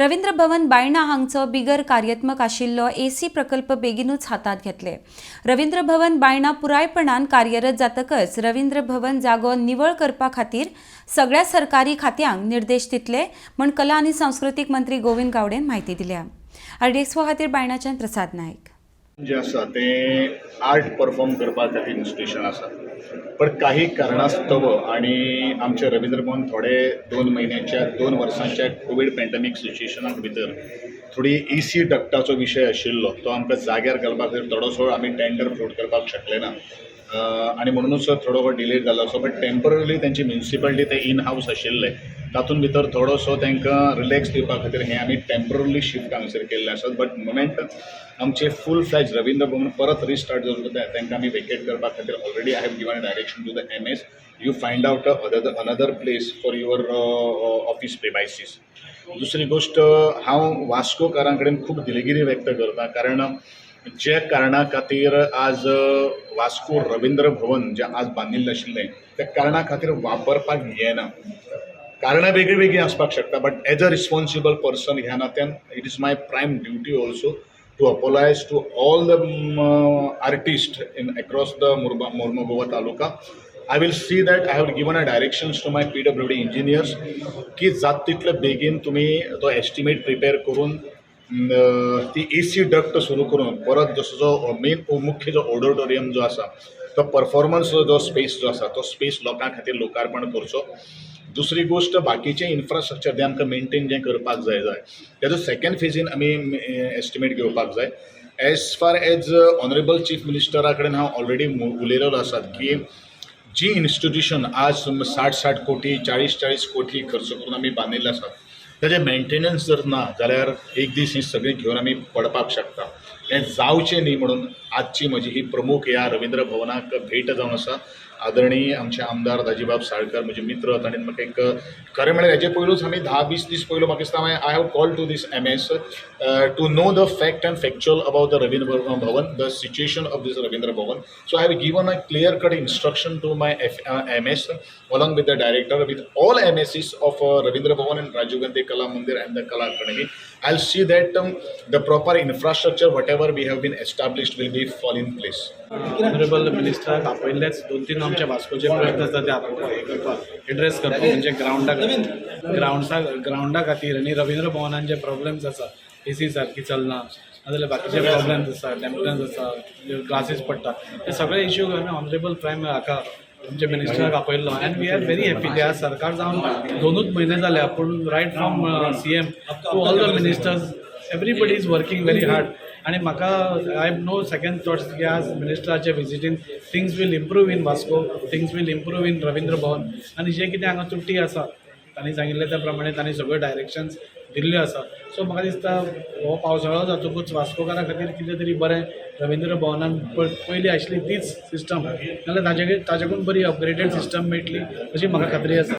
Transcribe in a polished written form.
रवींद्र भवन बायणा हांगचो बिगर कार्यात्मक आशिल्लो एसी प्रकल्प बेगीनूच हातात घेतले। रवींद्र भवन बायणा पुरायपणान कार्यरत जातकच रवींद्र भवन जागो निवळ करपा खातीर सगळ्या सरकारी खात्यांक निर्देश दितले म्हण कला आनी सांस्कृतिक मंत्री गोविंद गावडेन माहिती दिल्या। RDXGOA खातीर बायणाच्यान प्रसाद नायक। जे आसा ते आर्ट परफॉर्म करपा खातीर इन्स्टिट्यूशन आसा, पण काही कारणास्तव आणि आमचे रवींद्र भवन थोडे 2 वर्सांच्या कोविड पॅन्डेमीक सिच्युएशनाक भितर थोडी एसी डक्टाचो विशय आशिल्लो, तो आमकां जाग्यार घालपा खातीर थोडोसो आमी टेंडर फ्लोट करपाक शकले ना आणि म्हणूनच थोडो डिले जालो आसा। बट टेम्पररी तेंची म्युनिसिपालिटी ते इन हाऊस आशिल्ले, तातूंत भितर थोडोसो तांकां रिलॅक्स दिवपा खातीर हें आमी टेम्पररी शिफ्ट हांगासर केल्लें आसा। बट मोमेंट आमचे फूल फ्लॅज रवींद्र भवन परत रिस्टार्ट जाता तांकां आमी वेकेट करपा खातीर already I have given direction to the MS you find out another place for your office premises. दुसरी गोष्ट, हांव वास्कोकारां कडेन खूब दिलगिरी व्यक्त करता, कारण जे कारणां खातीर आज वास्को रवींद्र भवन जें आज बांदिल्लें आशिल्लें त्या कारणां खातीर वापरपाक येना। कारणां वेगळी वेगळी आसपाक शकता, but as a responsible person ह्या नात्यान it is my prime duty also to apologize to all the artists across the Mormugao taluka. I will see that I have given a directions to my PWD engineers की जात तितले बेगीन तुम्ही तो estimate prepare करून ती AC duct सुरू करून परत जसो जो मेन मुख्य जो ऑडिटोरियम जो आसा तो परफॉर्मन्स जो स्पेस जो आसा तो स्पेस लोकां खातीर लोकार्पण करचो। दुसरी गोष्ट, बाकीचे इन्फ्रास्ट्रक्चर जे आमकां मेंटेन जें करपाक जाय तेजो सेकंड फेजीन आमी एस्टिमेट घेवपाक जाय। As far as honourable chief मिनिस्टरा कडेन हांव ऑलरेडी उलयलेलो आसा की जी इन्स्टिट्यूशन आज 60 कोटी 40 कोटी खर्च करून आमी बांदिल्लें आसा तेजें मेंटेनन्स जर ना जाल्यार एक दीस ही सगळी घेवन आमी पडपाक शकता। हें जावचें न्ही म्हणून आजची म्हजी ही प्रमुख ह्या रवींद्र भवनाक भेट जावन आसा। आदरणीय आमचे आमदार दाजीबाब साळकर म्हजे मित्र, ताणें म्हाका एक खरें म्हळ्यार हेजे पयलूच आमी 10-20 दीस पयलू म्हाका दिसता I have call to this MS to know the fact and factual about the Rabindra Bhavan, the situation of this Rabindra Bhavan. So I have given a clear cut instruction to my MS along with the director with all MSs of Ravindra Bhavan and Rajiv Gandhi Kala Mandir and the Kala Academy. I'll see that the proper infrastructure whatever we have been established will be fall in place. Honourable मिनिस्टराक आपयल्लेच 2-3 आमचे वास्कोचे प्रयत्न आसता ते आपल्याक address करपाक, म्हणजे ग्राउंडा खातीर आनी रवींद्र भवनान जे प्रॉब्लेम्स आसा, एसी सारकी चलना नाजाल्यार बाकीचे प्रॉब्लेम्स आसा, टेम्परन्स आसा, क्लासीस पडटा, हे सगळे इश्यू आमी ऑनरेबल प्रायम हाका आमच्या मिनिस्टराक आपयल्लो and we are very happy. ते आज सरकार जावन 2 म्हयने जाले, पूण right from CM to all the ministers everybody is working very hard. आणि म्हाका I have no second thoughts की आज मिनिस्टराचे विजिटीन things will improve in Vasco, things will improve in Ravindra Bhavan. आनी जे कितें हांगा त्रुटी आसा तांणी सांगिल्ले त्या प्रमाणे तांणी सगळ्यो डायरेक्शन्स दिल्ल्यो आसा. सो म्हाका दिसता हो पावसाळो जातकूच वास्कोकारां खातीर कितें तरी बरें रवींद्र भवनान पयलीं आशिल्ली तीच सिस्टम नाजाल्यार ताच्याकून बरी अपग्रेडेड सिस्टम मेळटली अशी म्हाका खात्री आसा.